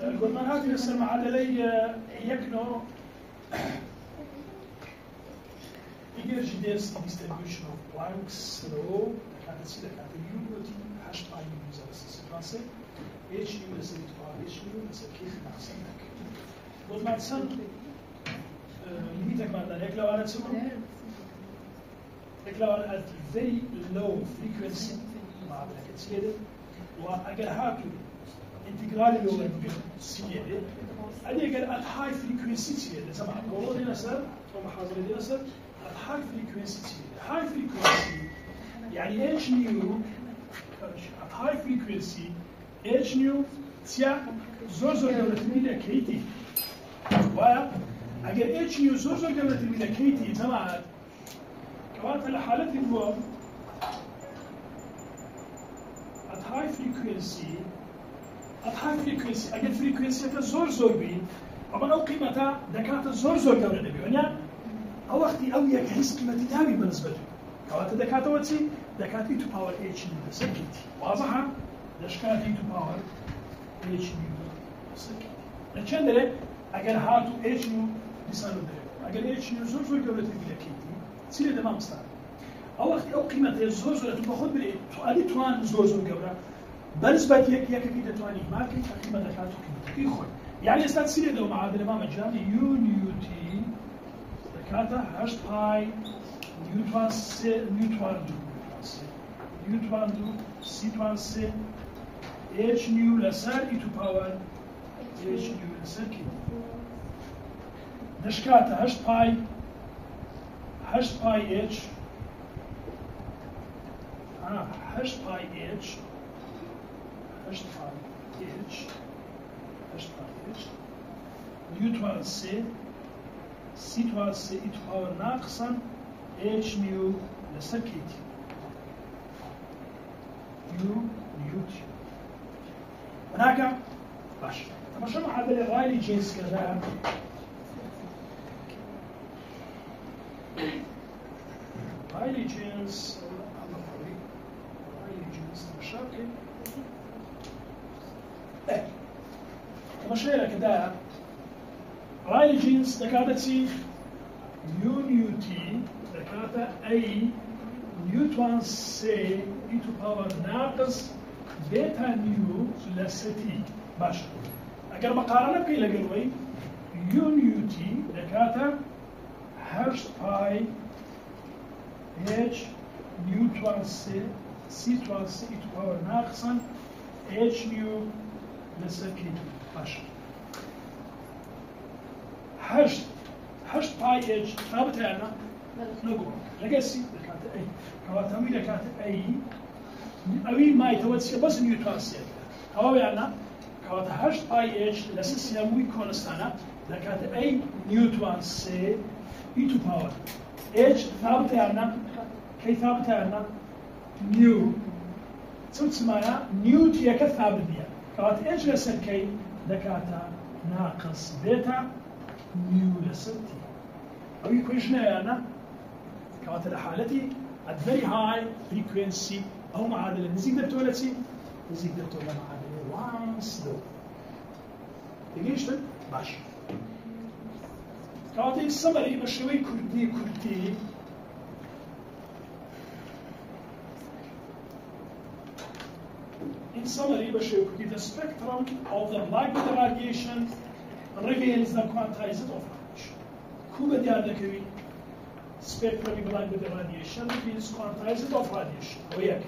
قلنا هذه لسه معادلة يكنو يجري جديس distribution of Planck's law كانت سيدة كانت U T H I U زي السيكونسي H U لسه يتفاعل H U لسه كيف نحسنك قلنا تسن لميتك بعد يك لو أنا تسمع يك لو أنا at very low frequency معادلة كتير وأجل هاكو انتجرال لو سيادة أدي أجل at high frequency سيادة سمع قولوا دي نسر أو محاضرة دي نسر at high frequency سيادة high frequency يعني H nu at high frequency H nu تيا زور جولة ميلا كيتي وأجل H nu زور جولة ميلا كيتي سمع كمان في الحالة دي هو at high frequency أجل frequency كزور بين أما أو قيمتها دكاتة زور جولة نبي يعني أو وقتي أو يكحس قيمة تاوي بالنسبة له كوات دكاتة وتي دكاتة to power H nu سكتي واضحة دكاتة to power H nu سكتي لكن ده أجل هاتو H nu بيسانو ده أجل H nu زور جولة نبي لكيتي سير ده ما مستعد أو وقتي أو قيمة زور تبخد بالإيه أدي توان زور جولة بالنسبة يك كده تواني ما كي قيمة دكاتة كي خوي يعني استاد سير ده معادلة ما مجاني U nu T دكاتة هشت باي نيوتن سي سي H nu لسر E to power H nu لسر كي دشكاتة هشت باي H هشت باي H نيوتن سي توان سي E to power ناقصا H nu لسر كيتي نيوتن هناك باش طبعا شو معادلة رايلي جينز كذا رايلي جينز مشاكل طبعا شو لك كذا رايلي جينز دكاتة يو نيوتي دكاتة أي نيوتن سي E to power ناقص بيتا نيو لستي باش أقل مقارنة بكي لقلوي يو نيوتي دكاتة هرش باي H نيوتن سي توان سي E to power ناقصا H نيو لستي باش هرش باي H ثابت هنا نقول لقسي دكاتة أي كواتامي دكاتة أي أوي ما يتوسع بس نيوتن سي هو يعني كوات هرش باي H لسه موي كونستانا دكات أي نيوتن سي E to power H ثابت يعني كي ثابت يعني نيو تسمعها نيو تيا كثابت ديا كوات H لسه كي دكاتا ناقص بيتا نيو لسه تي أوي كويشنا يعني كوات الحالتي at very high frequency أو معادلة نزيد التولتي نزيد التولة معادلة once low تجيش باش كاتي السمري بشوي كردي in summary بشوي كردي the spectrum of the black body radiation reveals the quantized of radiation كوبا ديار ذكري spectrum of black body radiation reveals quantized of radiation وياك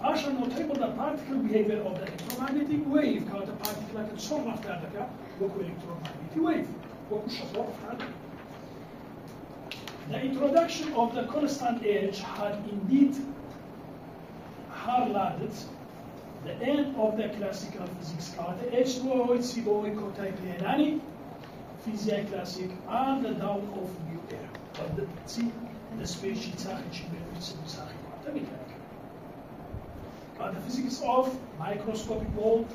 عشان نطيب the particle behavior of the electromagnetic wave كانت particle كتصرف ذلك وكو electromagnetic wave وكو شطور ذلك. The introduction of the constant H had indeed highlighted the end of the classical physics كانت H boy C boy كوتايب ليناني physics classic and the dawn of new era. But the species تاخد شبه تاخد معتمد the physics of microscopic world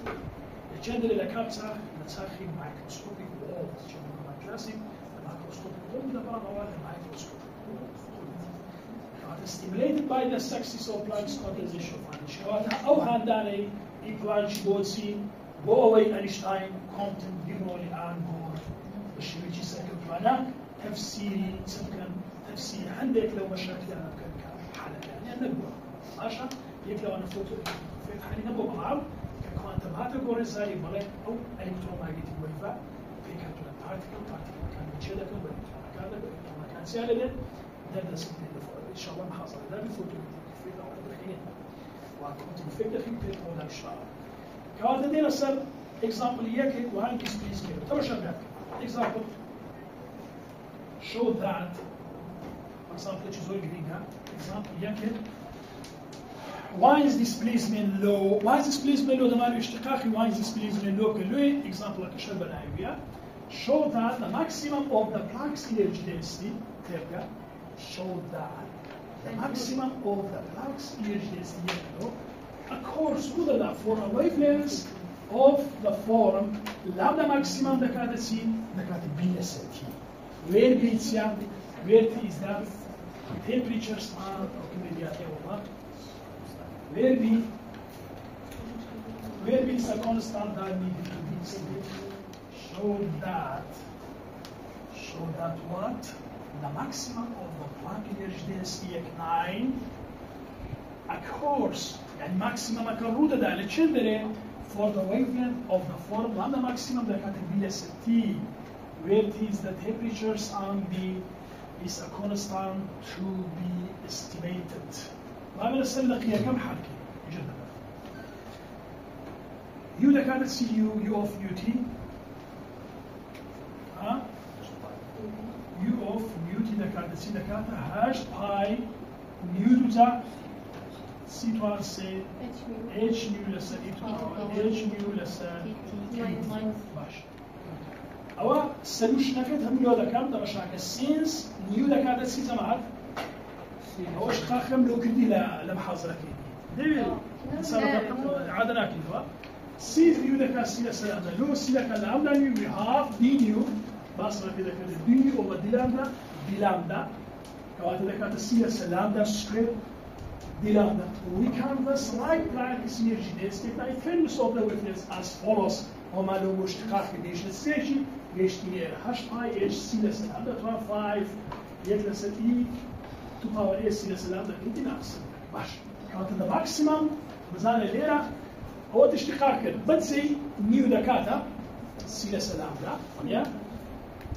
الجندل اللي كابتها نتاخي microscopic world جندل classic microscopic world ده بقى هو microscopic world stimulated by the success of Planck's quantization function أو هنداني Planck بوتسي بۆ ئەوەی ئەنیشتاین کۆمتن دیڕۆلی ئان گۆڕ بە شێوەیەکی سەرکەوتوانە تەفسیری چ بکەن تەفسیر هەندێک لەو بەشەکیانە بکەن کە حالەکانیان نەبووە باشە یەک لەوانە فێتحالی نەبوو بەڵام کە کوانتم هاتە گۆڕێزاری بەڵێ ئەو ئەلکترۆماگنیتیک وەیڤە پێکهاتوونە پارتیکڵەکان چێ دەکەن بە ئەلکترۆنەکان لەبێت ئەلکترۆنەکان چیا لەبێت دەردەسم پێ دەفەوە ئینشاءالله محاضرەدا فۆتۆگرافیک فێت ئەوە دەکەین وكنت بفكر في بيت موضوع الشعر. كهذا دينا صار example ياكل وهاي displays كده. ترى شباب example show that example تشوزور جديدة example ياكل why is displacement low why is displacement low ده ماله اشتقاقي why is displacement low كله example كشباب العيبية show that the maximum of the Planck's energy density تبقى show that the maximum of the Planck's energy density occurs for a wavelength of the form lambda maximum دكاتة C دكاتة B ST where B where T is the temperature span where B is a constant that needed to be show that what the maximum of the Planck energy density at 9 occurs and maximum occurruda dalle cendere for the wavelength of the form lambda maximum that can be ST where T is the temperatures and B is a constant to be estimated. ما بنسأل لك كم حركة جدا. U that can see U of UT. U of UT that can see the cat hash pi mu to C to R say H nu less E to H nu less باش. أو solution كده هم يو ده كم ده مشاكل since new ده كده سي تمام. هو اشتقاق كم لو كدي لمحاضرة كده. ده نصير عادنا كده. سي new ده كده سي لسه لو سي ده كده عمدا new we have d new بس كده كده d new over d lambda كواته ده كده سي لسه lambda square d lambda. We can thus write Planck's energy density by terms of the wavelength as follows. هما لو مشتقاق ليش نسيجي ليش تنير هاش باي اتش سي لسه لامدا 5 يجلس اي 2 باور اي سي لسه لامدا كنت ناقص باش كانت الماكسيمم مازال الليره هو اشتقاق بتسي نيو دكاتا سي لسه لامدا يا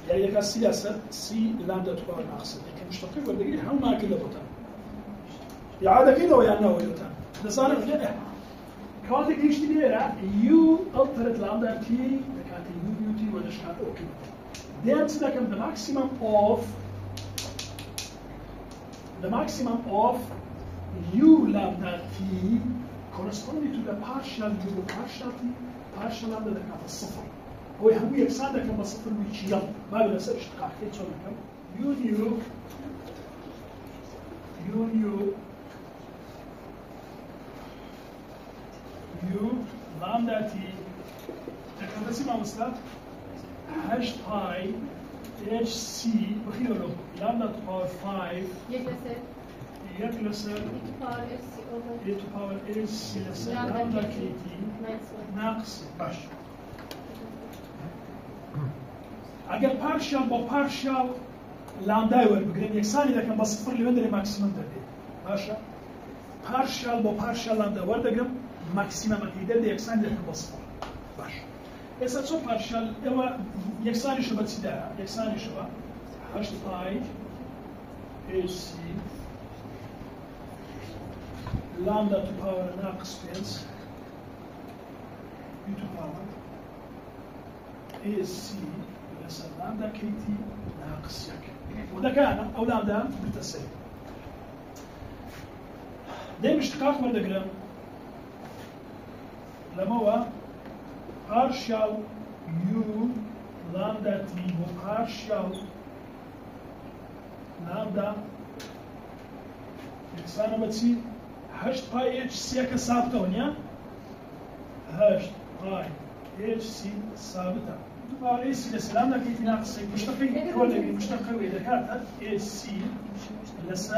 يعني دكا سي لسه سي لامدا 2 باور ناقص لكن مشتقين ولا دقيقه هم ما كله بوتان اعاده كده ويا نو بوتان ده صار في كواتك ليش تديرها يو الترت لامدا تي دكاتي يو تي ولا شكات اوكي that's the maximum of u lambda t corresponding to the partial u partial lambda دكاتة الصفر هو يحبوا يكسان ده كم صفر ويشيل ما بلا سر اشتقاق كده شو كم u lambda t دكاتة سيما مصدر h pi hc بخيره lambda to power 5 يجلس e to power s lambda kt ناقص باش اگر partial با partial lambda يور بقرين يكساني ده كان بصفر اللي وندري ماكسيمم ده باشا partial با partial lambda ور ده ماكسيمم اكيد ده يكساني ده كان بصفر باش إذا شو partial هو يكساني شو بتصير يكساني شو h pi hc lambda to power ناقص بينس u to power ac يساوي lambda kt ناقص يك وده كان أو lambda بالتساوي ده اشتقاق من الدجرام لما هو partial u lambda t و partial lambda يكسانا بتصير h pi h c كثابتة هنا h pi h c ثابتة تبقى a c لس lambda كيف ناقص مشتقين ولا مشتقة وإذا كانت a c لس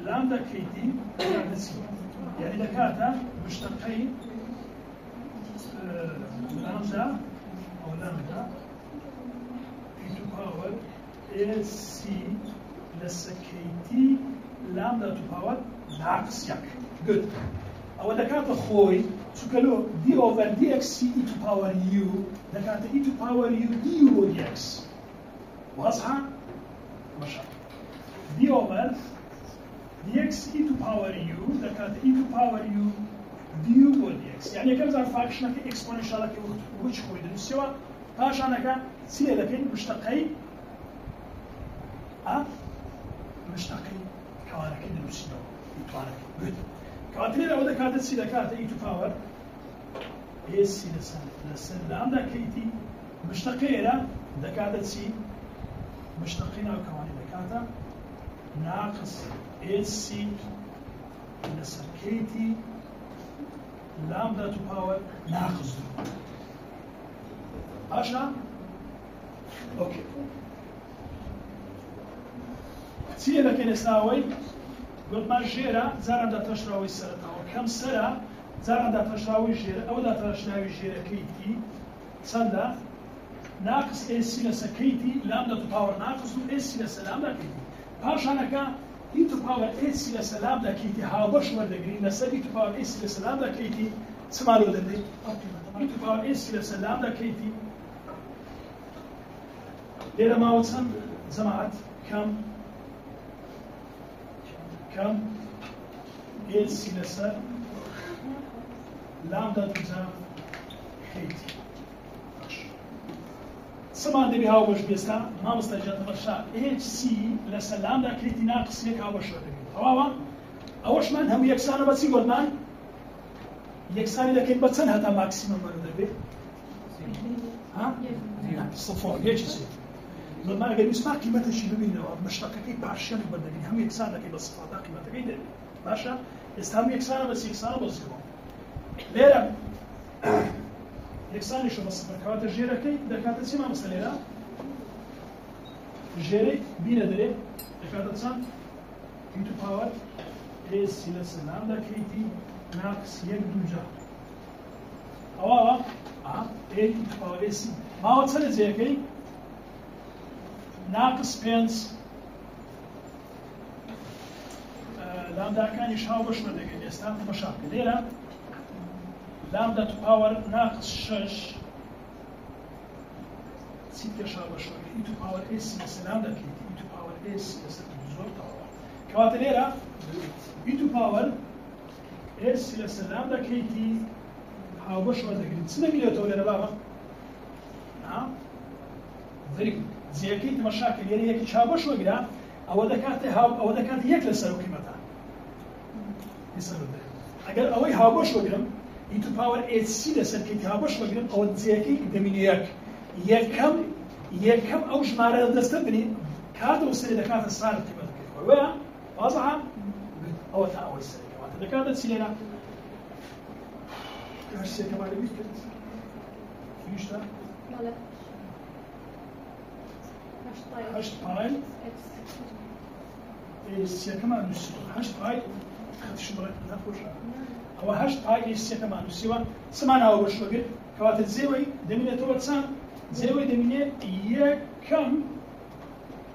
lambda kt يعني إذا كانت مشتقين لامدا أو لامدا e to power AC لسكيتي لامدا to power ناقص يك good أو دكات خوي سكلو d over dx e to power u دكات e to power u du dx واضحة؟ ما شاء الله d over dx e to power u دكات e to power u du dx يعني كم زار فاكشنك exponential كي وش خوي دنسيوا باش أنا كا سير لكن مشتقي مشتقي كوانك دنسيوا يتوانك good كاتلي لو دكات سير دكات e to power AC لسن لامدا كيتي مشتقي له دكات سي مشتقين أو كواني دكات ناقص AC لسن كيتي لامدا تو باور ناقص عشرة اوكي سي لكن يساوي قلت ما جيرا زار دا تشراوي سرطة وكم سرا زار دا تشراوي جيرا او دا تشراوي جيرا كيتي صندا ناقص اي سي لسا كيتي لامدا تو باور ناقص اي سي لسا لامدا كيتي باش انا كا e to power h لسا لامدا كيتي هاوبش وردقري لسا e to power h لسا لامدا كيتي سمالو دندي e to power h لسا لامدا كيتي ليلة ما وصل زمعت كم h لسا لامدا تزا كيتي سمان دبي هاوبش بيستا ما مستجد مرشا HC لسا لامدا كيتي ناقص يك هاوبش وردقري تماما اوش من هم يكسانه بس يقول من يكسانه لكن بتسن هذا ماكسيمم مرة ها صفر هيك يصير لما اجي نسمع قيمه الشيء بينه مشتقه كي بارشل بدنا هم يكسانه كي بس فاضا قيمه كده باشا استهم يكسانه بس يكسانه بس ليرا يكسانه شو بس بركات الجيره كي دكات سيما مثلا جيري بينا دري دكات سان into power is سيلس لامدا كيتي ناقص يك دوجا أو A into power AC ما هو تصير زي كي ناقص بينس لامدا كان يشاو بش ولا كي يستعمل مشاكل ليرة لامدا to power ناقص شش سيت يشاو بش ولا into power AC بس لامدا كيتي into power AC بس تزور طاوة كوات ليرة into power S لسه لامدا كيتي هاوبش ولا كده سنة مليون تقول يا بابا نعم ذريك زي كيت مشاكل يعني يك هاوبش ولا أو دكات هاو أو دكات يك لسه لو قيمتها يسألوا ده أجل أوي هاوبش ولا into power S لسه كيت هاوبش ولا أو زي كيت دمينيك يكم أو جمارة دستبني كاتو سنة دكات صار قيمتها ويا واضحة أو تأوي سنة كمان دكات سنة هالشي كمان اللي بيكتب فيش ده؟ لا هشت باي السيا كمان نسيوا هشت باي خد شو مرة نخوش هو هشت باي السيا كمان نسيوا سمعنا أول شو قلت كوات الزاوية دمينة توتسان زاوية دمينة يكم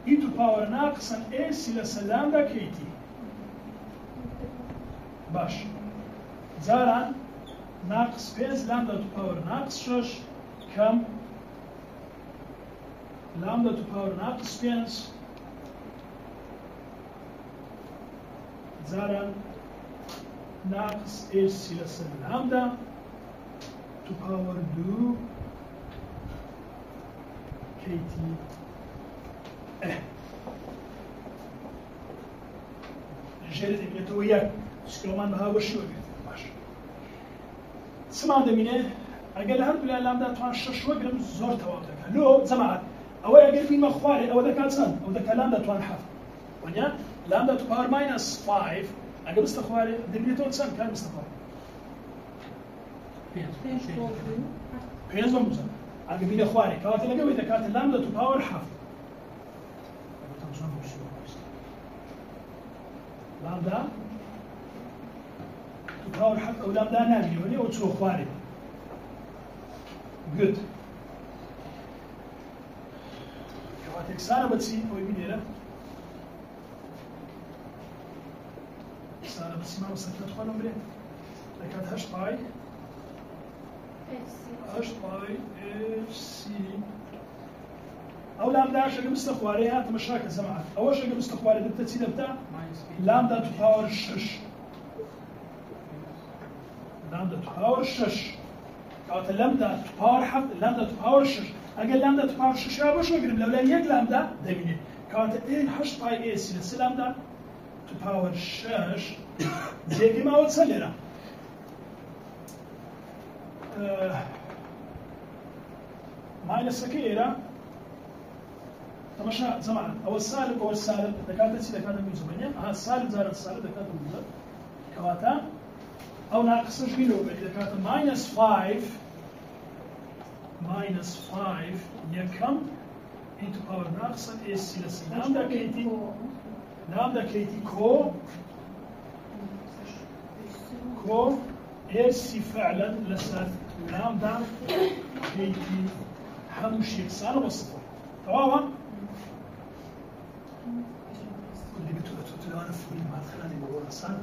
e to power ناقصا a سلس لامدا كيتي باش زاران ناقص بيز لامدا تو باور ناقص شش كم لامدا تو باور ناقص بيز زارا ناقص ايش سلس لامدا تو باور دو كيتي جرد يتويا سكومان بها وشو باش سمان دمينه اگر هر بلا لامدا توان شش وقرم زور تواتك لو زمعت او اگر بين مخواري او ذاك سن او ذاك لامدا توان حف ونيا لامدا تو باور ماينس 5 اگر مستخواري دمينه تو سن كان مستخواري بينز بمزن اگر بين خواري كوات لقوا اذا كانت لامدا تو باور حف لامدا تو باور حف او لامدا نامي ولي او تو خواري good كواتك سنة بتسي أو يبينيرة سنة بتسي ما وصلت لتخلهم بليه لكن هش باي اف سي او لامدا شغل مستقبلي هات مشاكل زمان اول شغل مستقبلي دبت تسي دبتا لامدا تحاور الشش لامدا تحاور الشش قالت لامدا تحاور حق لامدا تحاور الشش اقل لامدا تحاور الشش يا باش نقرب لولا يك لامدا دميني قالت ايه حش باي اي سي لامدا تحاور الشش زي ما وصلنا ماينس كيرا تمشى زمان أو السالب دكاتة سي دكاتة من زمانية السالب زائد السالب دكاتة من زمانية كواتا أو ناقص شكله دكاتة minus 5 يكم into power ناقص اس سي لس لامدا كيتي كو اس سي فعلا لسات لامدا كيتي همش يكسر وصفر تمام اللي بتقول انا في ما خلاني بقول صار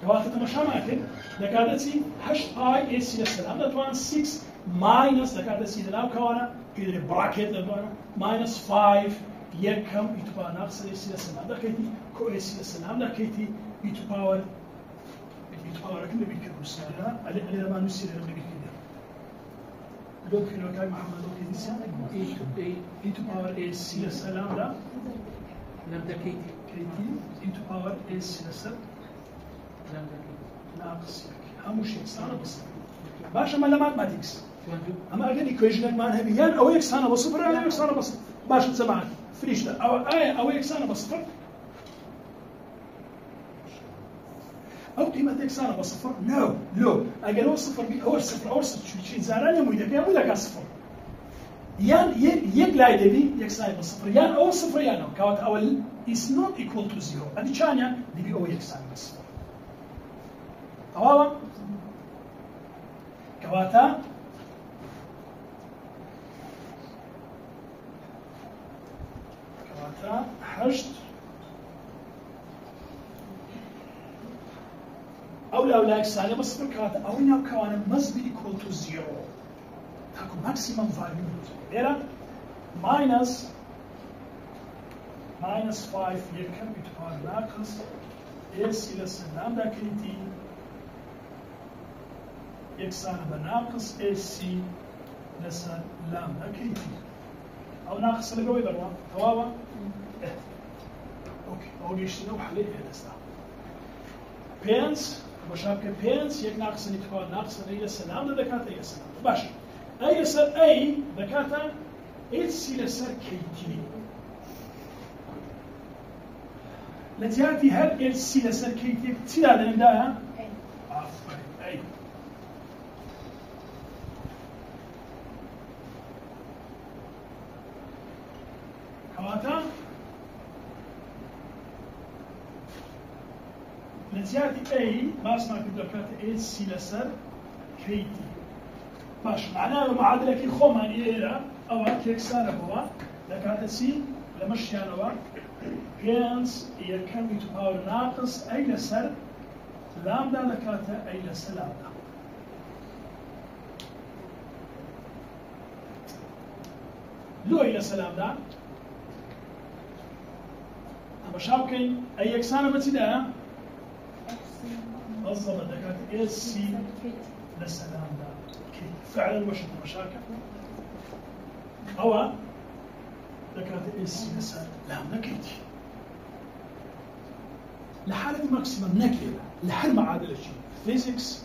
توافق مش ممكن دكاتتي هش باي اس لس لامدا 6 ماينس دكاتتي لو كوانا كده براكت لبنا minus 5 يكم يتبقى ناقص اس لس لامدا كيتي كو اس لس لامدا كيتي يتبقى لكن بيكون مسألة اللي ما نسير اللي بيكون لو كان محمد لو كذي سنة into power a سي سلام لا لامدا كيتي into power a سي سلام لامدا كيتي ناقص هم شيء صار بس باشا ما ماثماتكس أما أقول إيكويشن ما نبي يعني أو إكس أنا بصفر أو إكس أنا بصفر باشا سمعت فريش ده أو إكس أنا بصفر أو قيمة إكس أنا بصفر لو أقل هو صفر هو صفر أو صفر شيء زاران يوم يدك يوم يدك صفر يان يقلع دبي إكس أنا بصفر يان أو صفر يان أو كوات أول is not equal to 0 هذه ثانية دبي أو إكس أنا بصفر تمام كواتا حشد أو لا إكسانية بس فكرة أو إنها كوانا must be equal to 0 تاكو maximum value إيرا minus 5 يكم يتبقى ناقص إس إلى سلام دا كريتي إكسانة بناقص إس سي إلى سلام دا كريتي أو ناقص اللي قوي بروا توابا أوكي أو جيشتنا وحليه هذا سلام بينس مشابه بينس يك ناقص نتقال ناقص أي سلام دكاتة أي سلام باش أي سر أي دكاتة إيه سيل سر كيتي لتياتي هل إيه سيل سر كيتي تلا هذا نبدأها أي كواتا لزيادة أي باس ما كنت لكات أي سيل سر كيتي باش معناه معادلة كي خوما إيرا أو كيك سارة هو لكات سي لمشيان هو بينس يكم يتباور ناقص أي لسر لامدا لكات أي لسر لامدا لو أي لسر لامدا أما شابكين أي يكسانة بتدا بالضبط دكات إيه سي لسلام دا فعلا وش المشاكل أو دكات إيه سي لسلام دا كيتي لحالة ماكسيمم نكير لحال معادلة شيء فيزيكس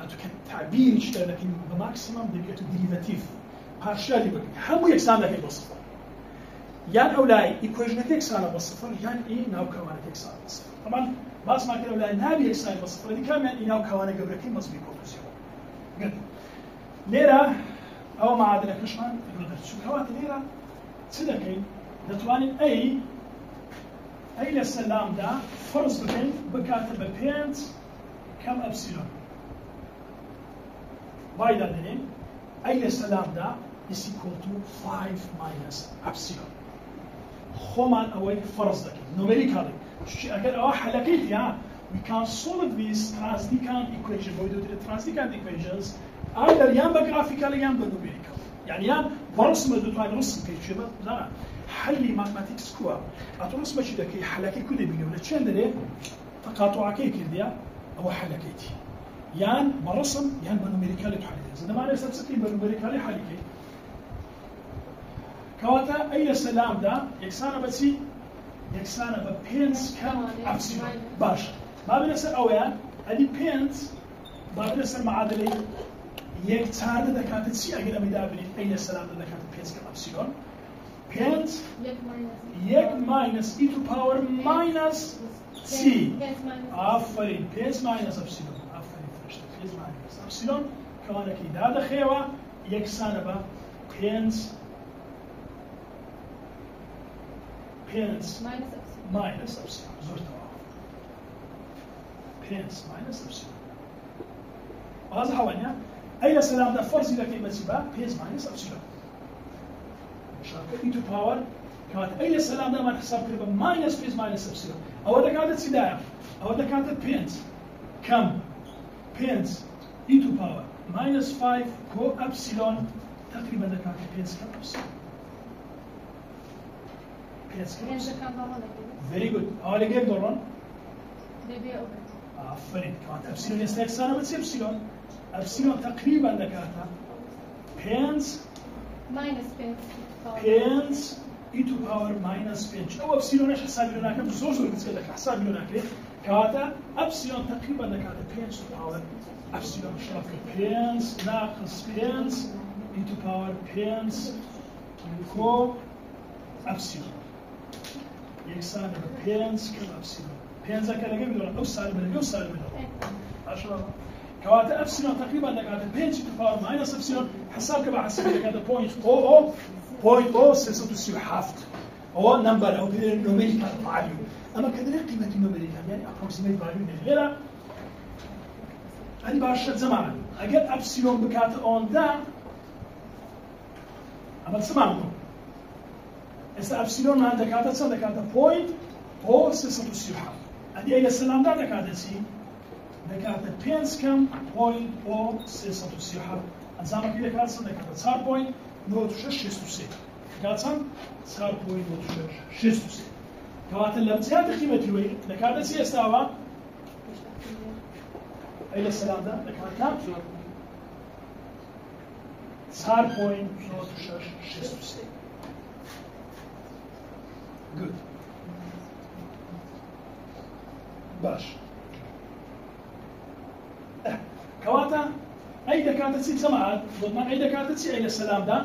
أنتو كتعبير يشتغل لكن بماكسيمم دبيتو ديريفاتيف بارشالي بك حمو يكسان لك بصفر يعني أولاي إيكويشنك يكسان بصفر يعني إيه ناو كوانك يكسان بصفر طبعا باس ما كده ولا نابي يكسان بصفر دي كمان إناو كوانا قبركي مصبي كوتوسيو قد ليرة أو معادلة كشمان الودر شو كوات ليرة تدكين دتوانين أي للسلام دا فرض بكين بكاتب بينت كم أبسلون بايدا دنين أي لسلامدا is equal to 5 minus epsilon. خمان أوي فرض ذكي numerically. أجل أو حلقيت يا we can solve these transdecant equations. We do the transdecant equations either يا بgraphical يا numerical. يعني يا برسم الدكتور رسم كي شبه لا حلي ماثماتيكس كوا أترسم شيء ذكي حلقي كده بيني ولا شيء ده تقاطع كي كده أو حلقيتي. يان برسم يان بنوميريكالي تحلي. إذا ما أنا سبسكي بنوميريكالي حلقي. كواتا أي سلام ده يكسانا بسي يكسانا ببينس كم أبسيلون باش ما بنسأل أويان أدي بينس ما بنسأل معادلة يكتار ده كانت سي أجل أميدا بني أي سلام ده كانت بينس كم أبسيلون بينس يك ماينس إي تو باور ماينس سي أفرين بينس ماينس أبسيلون أفرين فرشت بينس ماينس أبسيلون كمان أكيد هذا خيوة يكسانا ببينس بينس ماينس أبسيلون زرتها بينس ماينس أبسيلون وهذا حوالينا أي سلام ده فرض إذا كلمة سبا بينس ماينس أبسيلون شاكر إي تو باور كانت أي سلام ده ما تحسب كلمة ماينس بينس ماينس أبسيلون أو ده كانت سدايا أو ده كانت بينس كم بينس إي تو باور ماينس 5 كو أبسيلون تقريبا ده كانت بينس كم أبسيلون Very good. Hale gel doran. Aferin. Kant epsilon يستكسر بس epsilon. Epsilon تقريبا دكاتة. Pens. Minus Pens. E to power minus pinch. أو epsilon إيش حساب لنا كم زوج ولا بتسأل لك حساب لنا كده. كاتا epsilon تقريبا دكاتة. Pens to power. Epsilon شرف pens ناقص pens. E to power pens. كو epsilon. يكسان بينس كم أبسيلون بينس كلا جيب دوران أو سالب أو سالب عشرة كواتا أبسيلون تقريبا لك هذا بينس تفاعل ماينس أبسيلون حساب كبا حسب لك هذا point أو سيسو تسيو حافظ أو نمبر أو نوميريكال فاليو أما كذا قيمة نوميريكال يعني approximate value من غيرها هذه بعشرة زمان أجل أبسيلون بكات on ده أما تسمعوا إذا أبسيلون عندك هذا صار لك هذا point أو سيسو تسيو حافظ هذه أي سلام ده لك هذا سي لك هذا بينس كم point أو سيسو تسيو حافظ أنزامك إذا كان صار لك هذا صار point نوت شش تسيو كاتسان صار point نوت شش تسيو كوات اللي بتسير قيمة وين لك هذا سي استوى أي السلام ده لك هذا صار point نوت شش تسيو good باش كواتا أي دكاتة تسي سماعات ضمن أي دكاتة تسي أي السلام ده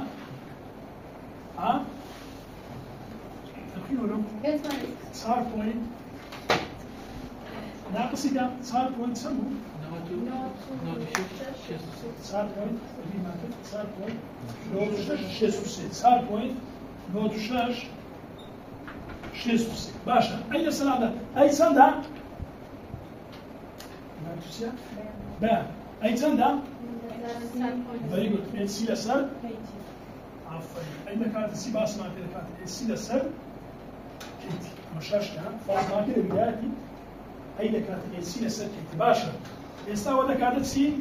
تقولوا له صار بوينت ناقص إذا صار بوينت سمو صار بوينت صار بوينت نوت شش صار بوينت نوت شش شش باشا أي السلام ده أي سنة ده با أي سنة ده very good السي لسر عفوا أي كانت السي باس ما كده كانت السي لسر كيتي مشاشة فاز ما كده بدايتي أي كانت السي لسر كيتي باشا يستوى ده كانت سي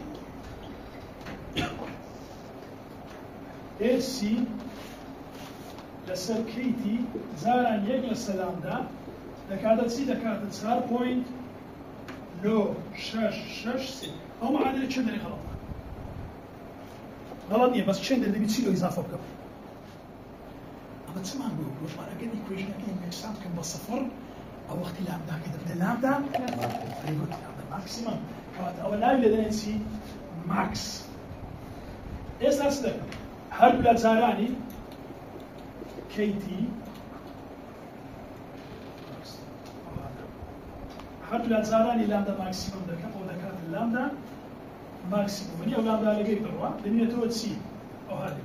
السي لسر كيتي زاران يجل السلام ده كانت سي ده كانت صار بوينت لو شش سي أو معادلة شندري غلط إيه بس شندري اللي بتصير إضافة بكم أما تسمع نقول ما أنا قلنا إيكويشن كي مكسام كم بالصفر أو وقت لامدا كده بدل لامدا فريق لامدا ماكسيمم أو لا يبدأ نسي ماكس إيش أصدق هل بلا زاراني كيتي حرف الأزاراني لامدا ماكسيموم ده كم أو ذكرت اللامدا ماكسيموم مني أو لامدا لقيت بروا لأني توت سي أو هذا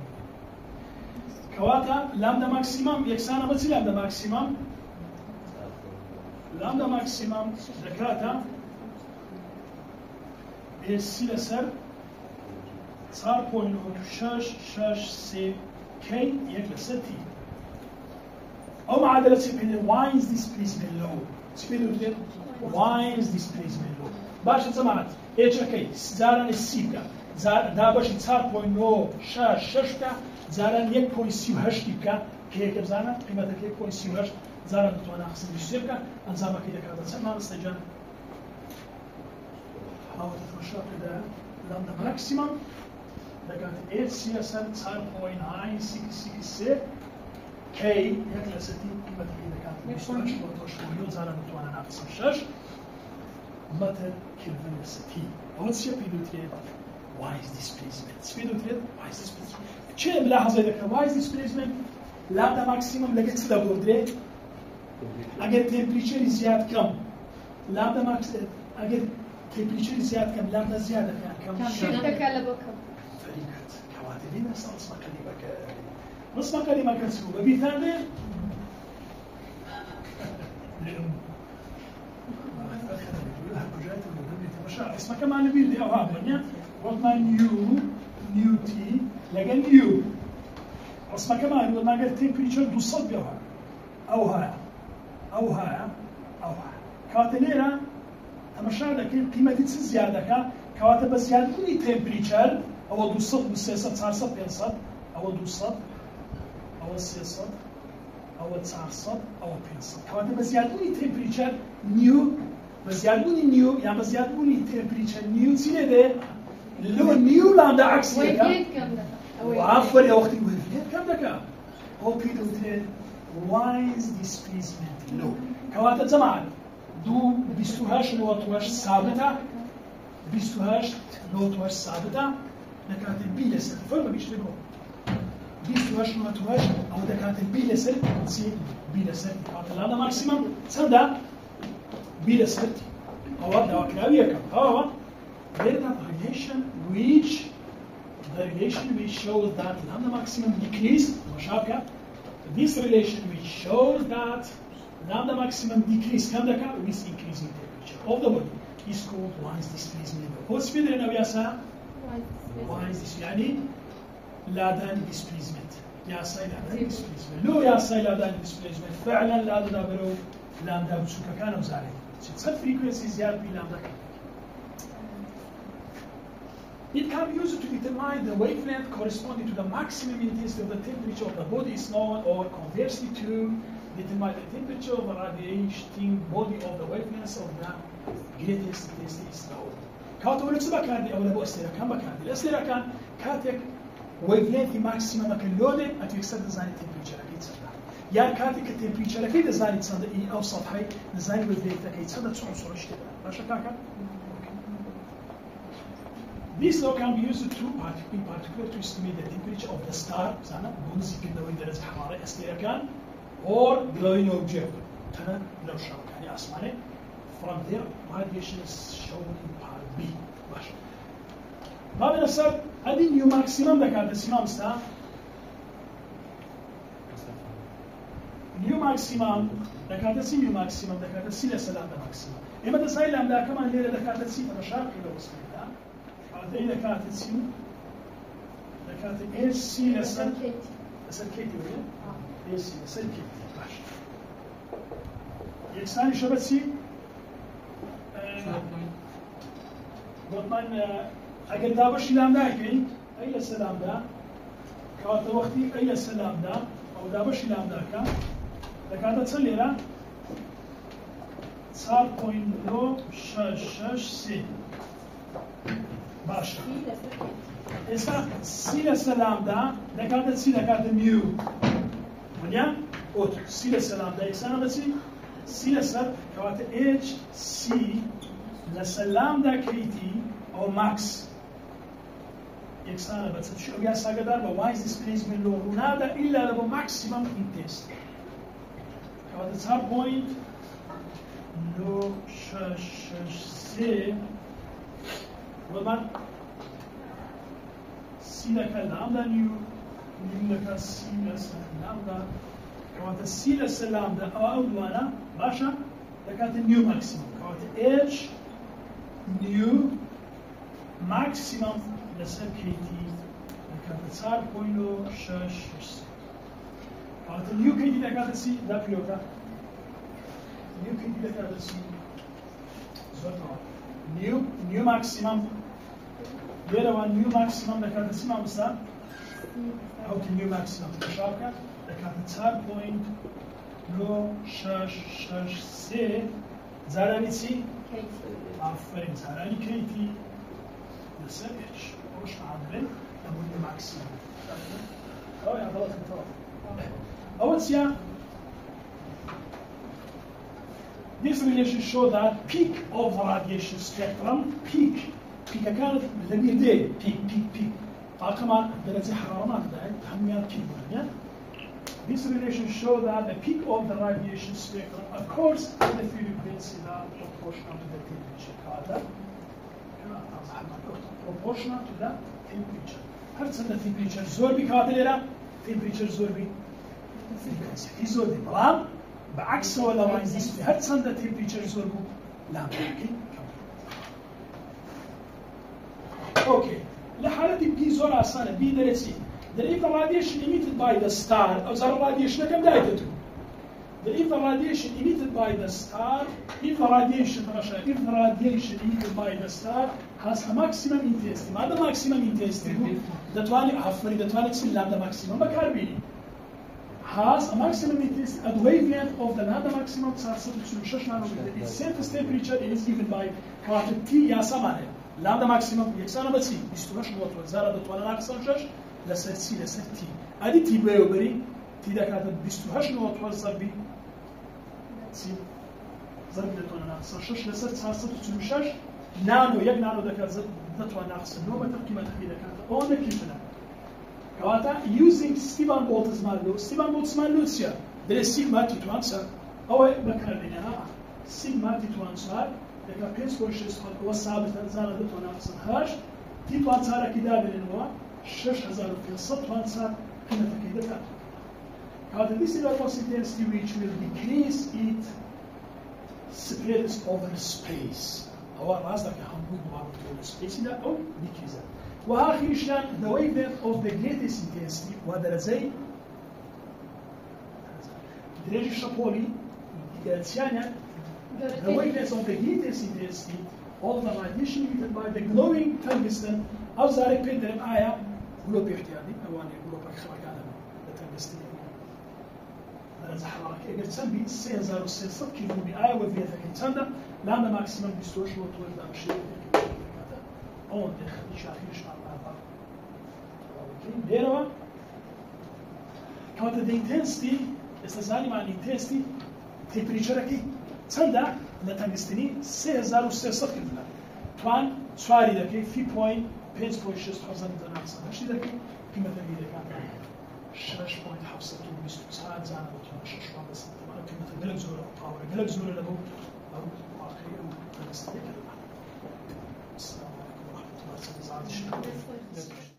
كواتا لامدا ماكسيموم يكسانا بس لامدا ماكسيموم لامدا ماكسيموم ذكرتها السي لسر 4.663 k يك لستي أو معادلة سبيل واينز displacement law سبيل وتر واينز displacement law باش سمعت إيش كي زارن السيبكا زار دابش 4.663 زارن 1.38 كي كبزانا قيمة 1.38 زارن توانا خصم السيبكا أنزامك إذا كانت سمع استجان حاول تتمشى كده لامدا ماكسيمم لكانت إيش سياسة 4.9666 كي يكلا 60 قيمة إذا كانت مستوش وتوش زارن توانا ناقص الشاش متر كلفن 60 هون سيا بيدوتريد وايز ديسبيسمنت سبيدوتريد وايز ديسبيسمنت شيء ملاحظة إذا كان وايز ديسبيسمنت لامدا ماكسيمم لقيت سدا بوردري اگر تمپریچر زیاد کم لامدا ماکس اگر تمپریچر زیاد کم لامدا زیاده کم شده کلا بکم فريقات كواتبين اسمع كلمة نسمع كلمة كسبوا بيثاني اسمع كمان الفيديو ها بنيا وما نيو تي لقى نيو اسمع كمان وما قال تمبريتشر دوصل بها او هاي كاتنيرا تمشى لك قيمة زيادة كواتب زيادة كل تمبريتشر او دوصل بالسياسة 400 او دوصل او السياسة او 400 او 500 كواتب زيادة كل تمبريتشر نيو بزيادوني نيو يعني بزيادوني تمبريتشر نيو سينه لو نيو لامدا عكس ويفيت كم دكا وعفوا يا وقتي ويفيت كم دكا هو بيدو تريد وايز ديسبيسمنت لو كواتا زمان دو بيستوهاش نوتوش ثابته بيستوهاش نوتوش ثابته دكات البيلس فما بيشتغلوا بيستوهاش نوتوش او دكات البيلس سي بيلس كواتا لادا ماكسيمم سندا بيلس او ده كلاويه كم هو there is a relation which shows that lambda maximum decreased this relation which shows that lambda maximum decreased with increasing temperature of the body is called Wien's displacement. What's the name of Wien's displacement? يعني لادان displacement. يا ساي لادان displacement. لو يا ساي لادان displacement فعلا لادان برو لامدا بسوكا كان وزاري. ست frequency زيادة بلامدا كان. It can be used to determine the wavelength corresponding to the maximum intensity of the temperature of the body is known, or conversely to determine the temperature of the radiating body of the wavelength of the greatest intensity is known. كاتو نكسبها كان دي أولا بو أستيرا كان بكان دي الأستيرا كان كاتك wavelength maximum كاللودة أتوكسر ديزاين temperature أكيد سنة يعني كاتك temperature أكيد ديزاين سنة إيه أو سطحي ديزاين wavelength أكيد سنة تسعون صورة اشتبه باشا كاكا This law can be used to, in particular, to estimate the temperature of the star, or glowing object. From there, radiation is shown in part B. ما بنفسر هذه نيو ماكسيمم ده كانت السمام ستا نيو ماكسيمم ده كانت السي نيو ماكسيمم ده كانت السي لسلام ده ماكسيمم إما ده سايل لام ده كمان ليلة ده كانت السي تمشاق إلى وصل ده إذا كانت السي ده كانت إيه سي لسل كيتي ولا إيه سي لسل كيتي باش يكساني شو بتسي بطمان اگر دابش لام ده كي اي سلام ده كوات وقتي اي سلام ده او دابش لام ده كا لكانت تصلي لا 4.663 باش اسا سي سلام ده لكانت سي لكانت ميو ونيا اوت سي سلام ده اكسانا بس سي سر كوات اتش سي لسلام ده كيتي او ماكس يكسانا بس شو قاعد ساقدر بوايز ديسبيسمنت لو هذا الا لو ماكسيمم انتنسيتي كوات صار بوينت لو سي وبعد سي لك لامدا نيو لك سي لامدا كوات سي لامدا او انا باشا لكانت نيو ماكسيمم كوات اتش نيو maximum لەسەر کەیتی دەکاتە 4.6 کەواتە نیو کەیتی دەکاتە چی؟ داپیرۆکە نیو کەیتی دەکاتە چی؟ زۆر تەواو نیو ماکسیمەم لێرەوە نیو ماکسیمەم دەکاتە چی مامۆستا؟ ئەوتی نیو ماکسیمەم تەشا بکات دەکاتە 4.963 جارانی چی؟ ئافرین جارانی کەیتی لەسەر H ئەوش عادلێن ئەمە نیو ماکسیمەم ئەوە یاغەڵەتەوە ئەوە چیە؟ This relation show that peak of radiation spectrum peak كانت لبير دي peak طاقما درجة حرارة ما تدعي هميان peak يعني This relation show that the peak of the radiation spectrum occurs at the frequency that proportional to the temperature هذا proportional to the temperature هل سنة temperature زور بي كاتليرا temperature زور بي frequency زور بي بلام بعكس ولا ما يزيد هل سنة temperature زور بو لا ممكن اوكي لحالة بي زور آسانة بي درسي the if the radiation emitted by the star أو زار radiation كم دايتته the if the radiation emitted by the star if the radiation emitted by the star has a maximum intensity ماذا maximum intensity دتواني تسمي lambda maximum بكاربيني has a maximum intensity at wavelength of the lambda maximum 936 nanometer its surface temperature is given by كواتب T يا سمانه lambda maximum يكسانه بسي 28 نقطة زارة دتواني ناقصان شش لسر سي لسر تي ادي تي بيوبري تي دا كانت 28 نقطة ضربي سي ضرب دتواني ناقصان شش لسر 936 نانو يك نانو دا كانت دتواني ناقصان نوبة قيمة تقيلة كانت اون كيفنا كواتا using Stefan Boltzmann لوتسيا دري سيجما تيتوان سا او مكان لنا سيجما تيتوان سا دكا بينس كونشيس هو ثابت زارة دتواني ناقصان هاش تيتوان سا كده بينوا 6500 توان سا قيمة كده كانت هذا this electron intensity which will decrease it spreads over space هو قصدك هنقول over space لا او decrease وآخر شيء the wavelength of the greatest intensity وهذا زي درجة شابولي الثانية the wavelength of the greatest intensity of the radiation emitted by the glowing tungsten أو ذلك بيدرم آية global احتياطي أواني global خلقانا التنجستين درجة حرارة كأجر تسمي 3600 كيلو بآية وفيها كنتانا لأن ماكسيمم بيستوش وطول دام شيء اون دخل شاخيش على ديروا كانت الانتنسيتي استزالي مع الانتنسيتي تمبريتشر كي تندا لتنجستني 3600 كيلو توان سواري دكي في بوينت 5.6 ناقص هادشي دكي قيمه اللي كانت 6.7 ساعات زعما 6.6 بس قيمه قلب زوره باور قلب زوره لبو او واقعي او تنجستني السلام عليكم ورحمه الله وبركاته